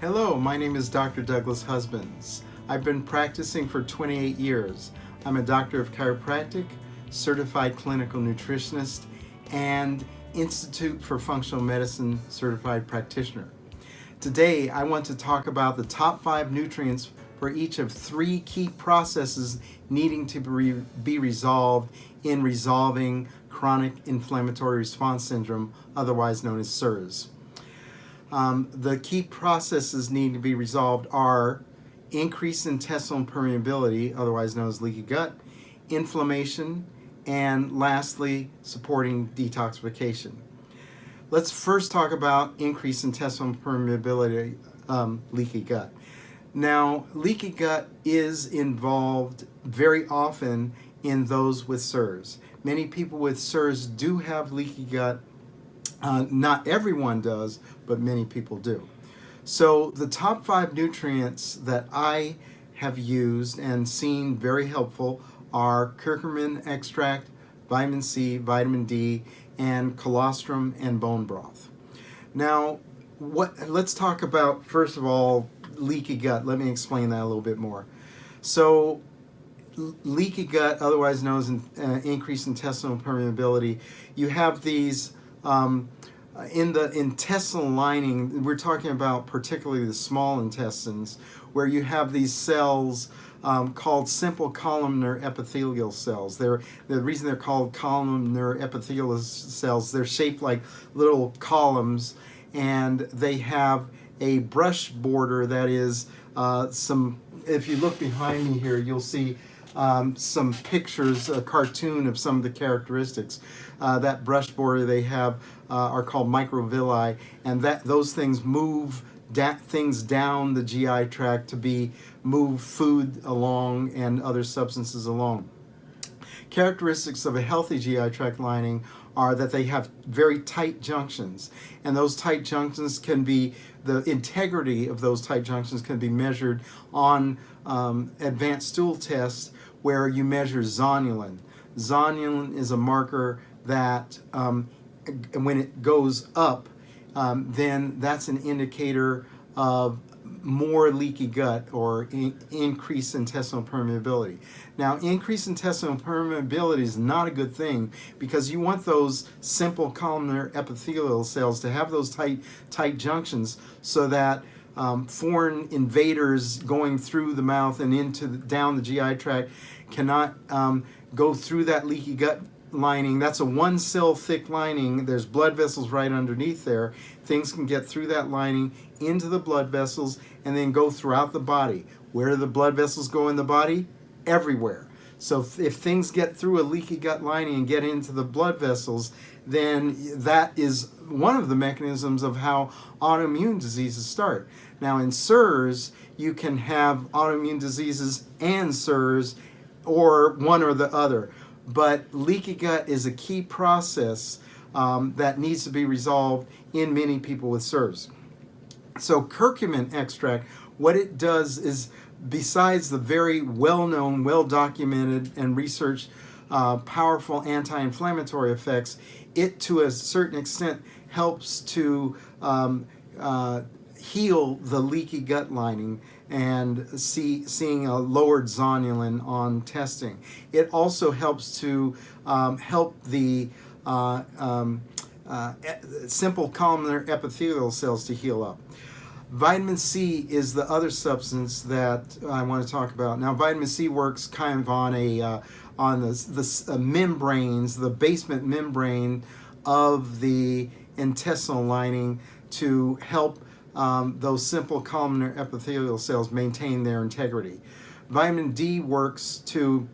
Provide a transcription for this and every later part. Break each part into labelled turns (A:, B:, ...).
A: Hello, my name is Dr. Douglas Husbands. I've been practicing for 28 years. I'm a doctor of chiropractic, certified clinical nutritionist, and Institute for Functional Medicine certified practitioner. Today, I want to talk about the top 5 nutrients for each of 3 key processes needing to be resolved in resolving chronic inflammatory response syndrome, otherwise known as CIRS. The key processes need to be resolved are increased intestinal permeability, otherwise known as leaky gut, inflammation, and lastly, supporting detoxification. Let's first talk about increased intestinal permeability, leaky gut. Now, leaky gut is involved very often in those with CIRS. Many people with CIRS do have leaky gut. Not everyone does, but many people do. So the top 5 nutrients that I have used and seen very helpful are curcumin extract, vitamin C, vitamin D, and colostrum and bone broth. Now, let's talk about, first of all, leaky gut. Let me explain that a little bit more. So leaky gut, otherwise known as increased intestinal permeability, you have these in the intestinal lining. We're talking about particularly the small intestines, where you have these cells called simple columnar epithelial cells. The reason they're called columnar epithelial cells, they're shaped like little columns, and they have a brush border that is if you look behind me here, you'll see some pictures, a cartoon of some of the characteristics. That brush border they have are called microvilli, and those things move things down the GI tract to move food along and other substances along. Characteristics of a healthy GI tract lining are that they have very tight junctions, and those tight junctions the integrity of those tight junctions can be measured on advanced stool tests where you measure zonulin. Zonulin is a marker that when it goes up, then that's an indicator of more leaky gut or increased intestinal permeability. Now, increased intestinal permeability is not a good thing because you want those simple columnar epithelial cells to have those tight junctions so that foreign invaders going through the mouth and down the GI tract cannot go through that leaky gut lining. That's a 1-cell thick lining. There's blood vessels right underneath there. Things can get through that lining into the blood vessels and then go throughout the body. Where do the blood vessels go in the body? Everywhere. So if things get through a leaky gut lining and get into the blood vessels, then that is one of the mechanisms of how autoimmune diseases start. Now in CIRS, you can have autoimmune diseases and CIRS, or one or the other. But leaky gut is a key process that needs to be resolved in many people with CIRS. So curcumin extract, what it does is, besides the very well-known, well-documented and researched powerful anti-inflammatory effects, it to a certain extent helps to heal the leaky gut lining and seeing a lowered zonulin on testing. It also helps to help the simple columnar epithelial cells to heal up. Vitamin C is the other substance that I want to talk about. Now, vitamin C works kind of on the membranes, the basement membrane of the intestinal lining, to help those simple columnar epithelial cells maintain their integrity. Vitamin D works to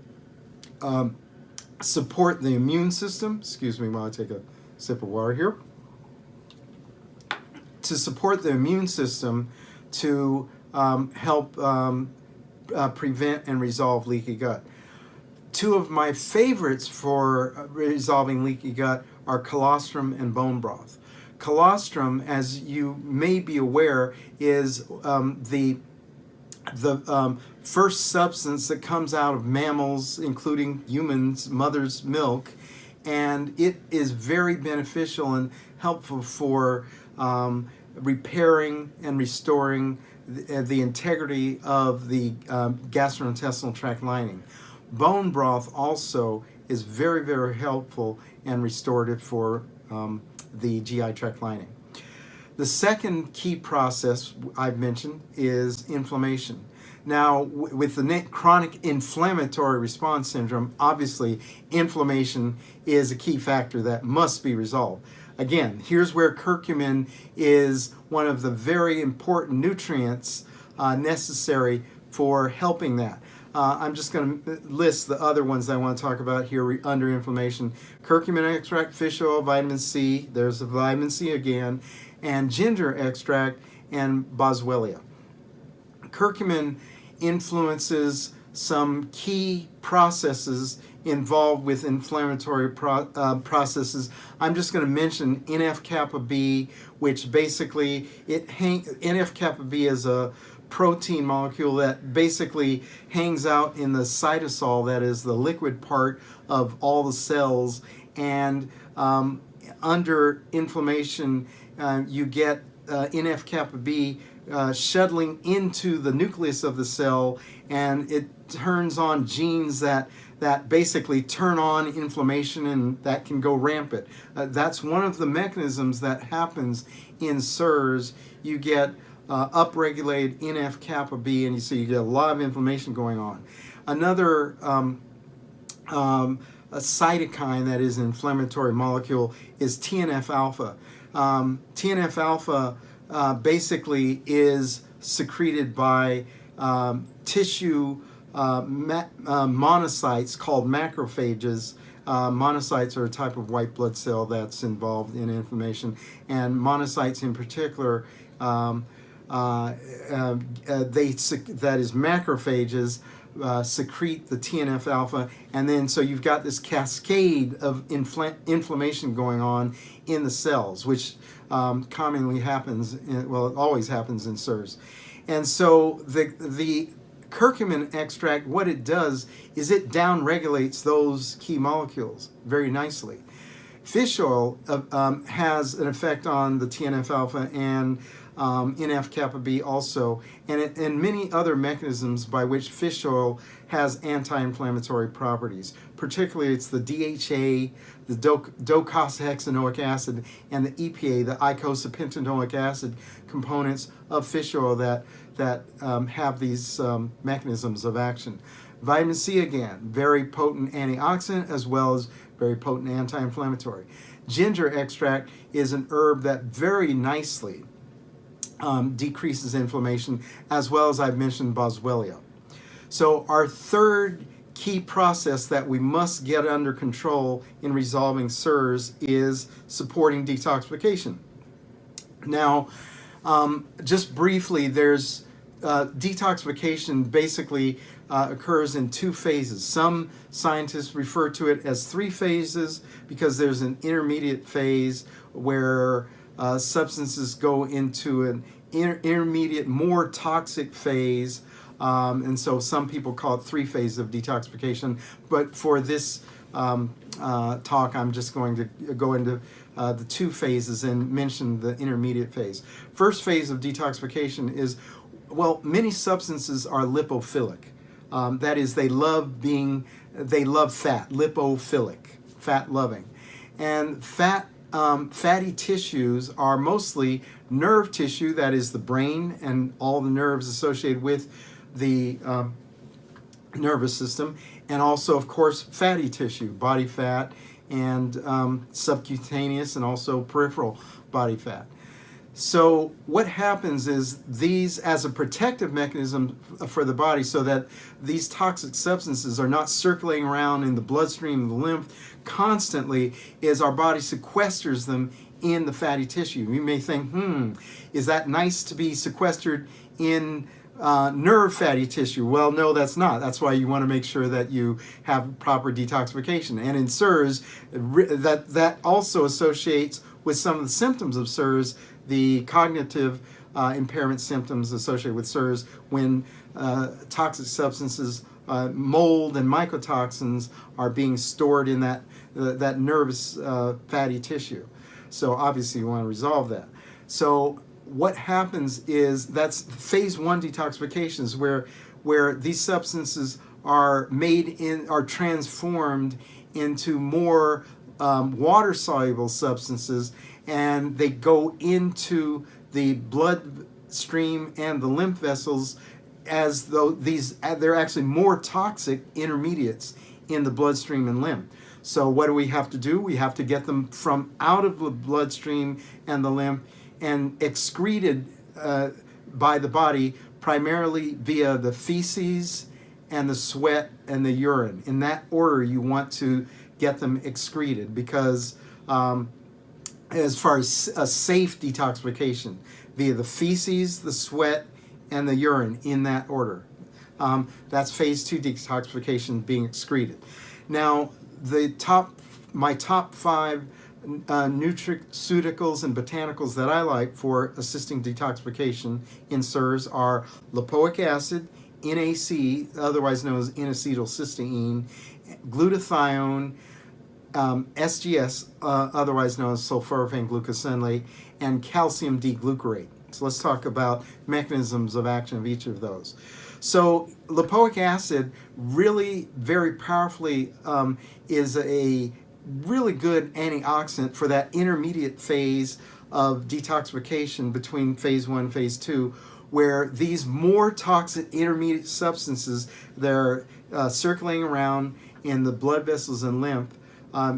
A: support the immune system. Excuse me while I take a sip of water here. To support the immune system to help prevent and resolve leaky gut. 2 of my favorites for resolving leaky gut are colostrum and bone broth. Colostrum, as you may be aware, is the first substance that comes out of mammals, including humans, mother's milk, and it is very beneficial and helpful for repairing and restoring the integrity of the gastrointestinal tract lining. Bone broth also is very, very helpful and restorative for the GI tract lining. The second key process I've mentioned is inflammation. Now, with the chronic inflammatory response syndrome, obviously inflammation is a key factor that must be resolved. Again, here's where curcumin is one of the very important nutrients necessary for helping that. I'm just going to list the other ones I want to talk about here under inflammation. Curcumin extract, fish oil, vitamin C, there's the vitamin C again, and ginger extract and boswellia. Curcumin influences some key processes involved with inflammatory processes. I'm just going to mention NF-kappa B, which basically NF-kappa B is a protein molecule that basically hangs out in the cytosol, that is the liquid part of all the cells, and under inflammation you get NF-kappa B shuttling into the nucleus of the cell, and it turns on genes that basically turn on inflammation, and that can go rampant. That's one of the mechanisms that happens in CIRS. You get upregulated NF-kappa B, and you get a lot of inflammation going on. Another a cytokine that is an inflammatory molecule is TNF-alpha. TNF-alpha basically is secreted by tissue monocytes called macrophages. Monocytes are a type of white blood cell that's involved in inflammation, and monocytes in particular, that is macrophages, secrete the TNF-alpha, and then so you've got this cascade of inflammation going on in the cells, which commonly happens, it always happens in CIRS. And so the curcumin extract, what it does is it downregulates those key molecules very nicely. Fish oil has an effect on the TNF-alpha and NF-kappa B also, and many other mechanisms by which fish oil has anti-inflammatory properties. Particularly, it's the DHA, the docosahexaenoic acid, and the EPA, the eicosapentaenoic acid components of fish oil that have these mechanisms of action. Vitamin C, again, very potent antioxidant as well as very potent anti-inflammatory. Ginger extract is an herb that very nicely decreases inflammation, as well as I've mentioned boswellia. So our third key process that we must get under control in resolving CIRS is supporting detoxification. Now, just briefly, there's detoxification basically occurs in two phases. Some scientists refer to it as 3 phases because there's an intermediate phase where substances go into an intermediate, more toxic phase, and so some people call it 3 phases of detoxification. But for this talk, I'm just going to go into the 2 phases and mention the intermediate phase. First phase of detoxification is, well, many substances are lipophilic. That is, they love fat, lipophilic, fat loving. And fatty tissues are mostly nerve tissue, that is the brain and all the nerves associated with the nervous system, and also, of course, fatty tissue, body fat, and subcutaneous and also peripheral body fat. So what happens is these, as a protective mechanism for the body so that these toxic substances are not circulating around in the bloodstream and the lymph constantly, is our body sequesters them in the fatty tissue. You may think, is that nice to be sequestered in nerve fatty tissue? Well, no, that's not. That's why you want to make sure that you have proper detoxification. And in CIRS, that also associates with some of the symptoms of CIRS, the cognitive impairment symptoms associated with CIRS, when toxic substances, mold and mycotoxins are being stored in that nervous fatty tissue. So obviously you want to resolve that. So what happens is that's phase 1 detoxifications, where these substances are transformed into more water-soluble substances, and they go into the bloodstream and the lymph vessels, as though they're actually more toxic intermediates in the bloodstream and lymph. So what do we have to do? We have to get them from out of the bloodstream and the lymph and excreted by the body, primarily via the feces and the sweat and the urine. In that order you want to get them excreted, because as far as a safe detoxification, via the feces, the sweat, and the urine, in that order. That's phase 2 detoxification, being excreted. Now, my top 5 nutraceuticals and botanicals that I like for assisting detoxification in CIRS are lipoic acid, NAC, otherwise known as N-acetylcysteine, glutathione, SGS, otherwise known as sulforaphane glucosinolate, and calcium D-glucarate. So let's talk about mechanisms of action of each of those. So lipoic acid really very powerfully is a really good antioxidant for that intermediate phase of detoxification between phase 1 and phase 2, where these more toxic intermediate substances, they're circulating around in the blood vessels and lymph.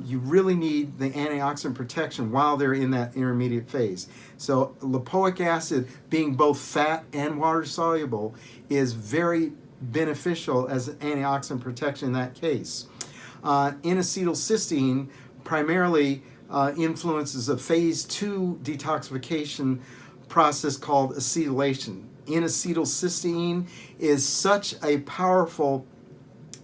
A: You really need the antioxidant protection while they're in that intermediate phase. So lipoic acid, being both fat and water soluble, is very beneficial as an antioxidant protection in that case. N-acetylcysteine primarily influences a phase 2 detoxification process called acetylation. N-acetylcysteine is such a powerful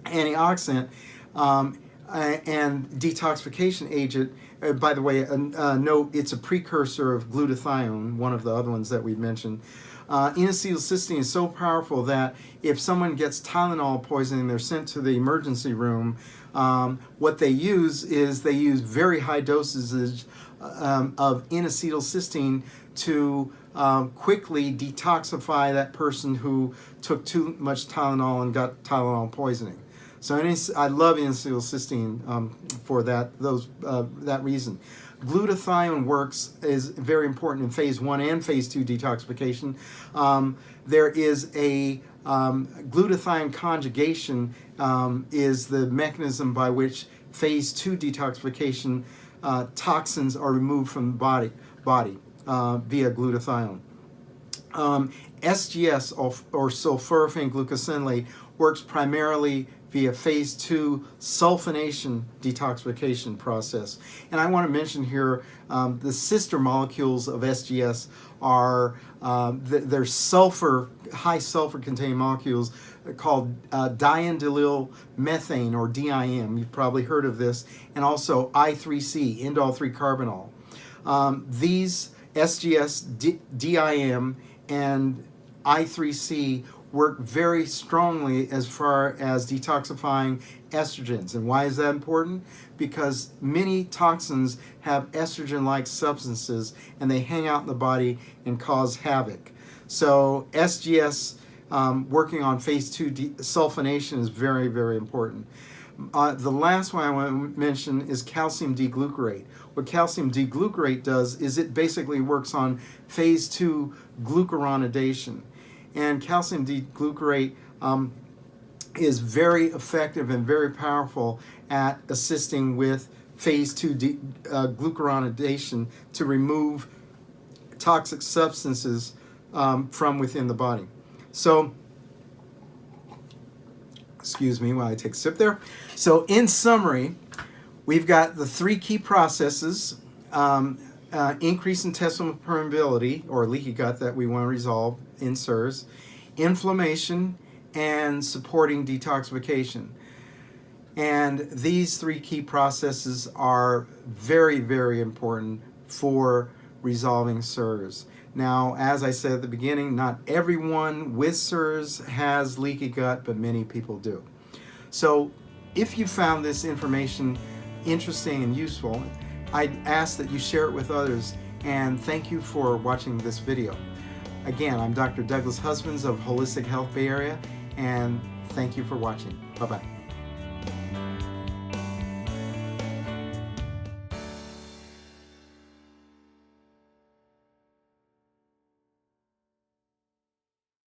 A: antioxidant and detoxification agent. By the way, note it's a precursor of glutathione, one of the other ones that we mentioned. N-acetylcysteine is so powerful that if someone gets Tylenol poisoning, they're sent to the emergency room. What they use is very high dosages of N-acetylcysteine to quickly detoxify that person who took too much Tylenol and got Tylenol poisoning. So I love N-acetylcysteine for that reason. Glutathione is very important in phase 1 and phase 2 detoxification. There is a glutathione conjugation is the mechanism by which phase 2 detoxification toxins are removed from the body via glutathione. SGS, or sulforaphane glucosinolate, works primarily via phase 2 sulfonation detoxification process. And I want to mention here the sister molecules of SGS are they're high sulfur containing molecules called diindolyl methane, or DIM. You've probably heard of this, and also I3C, indole 3-carbinol. These SGS, DIM, and I3C work very strongly as far as detoxifying estrogens. And why is that important? Because many toxins have estrogen-like substances, and they hang out in the body and cause havoc. So SGS working on phase 2 sulfonation is very, very important. The last one I want to mention is calcium D-glucarate. What calcium D-glucarate does is it basically works on phase 2 glucuronidation. And calcium D-glucarate is very effective and very powerful at assisting with phase 2 glucuronidation to remove toxic substances from within the body. So, excuse me while I take a sip there. So in summary, we've got the 3 key processes: increase intestinal permeability, or leaky gut, that we want to resolve in CIRS, inflammation, and supporting detoxification. And these 3 key processes are very, very important for resolving CIRS. Now, as I said at the beginning, not everyone with CIRS has leaky gut, but many people do. So if you found this information interesting and useful, I'd ask that you share it with others and thank you for watching this video. Again, I'm Dr. Douglas Husbands of Holistic Health Bay Area, and thank you for watching. Bye-bye.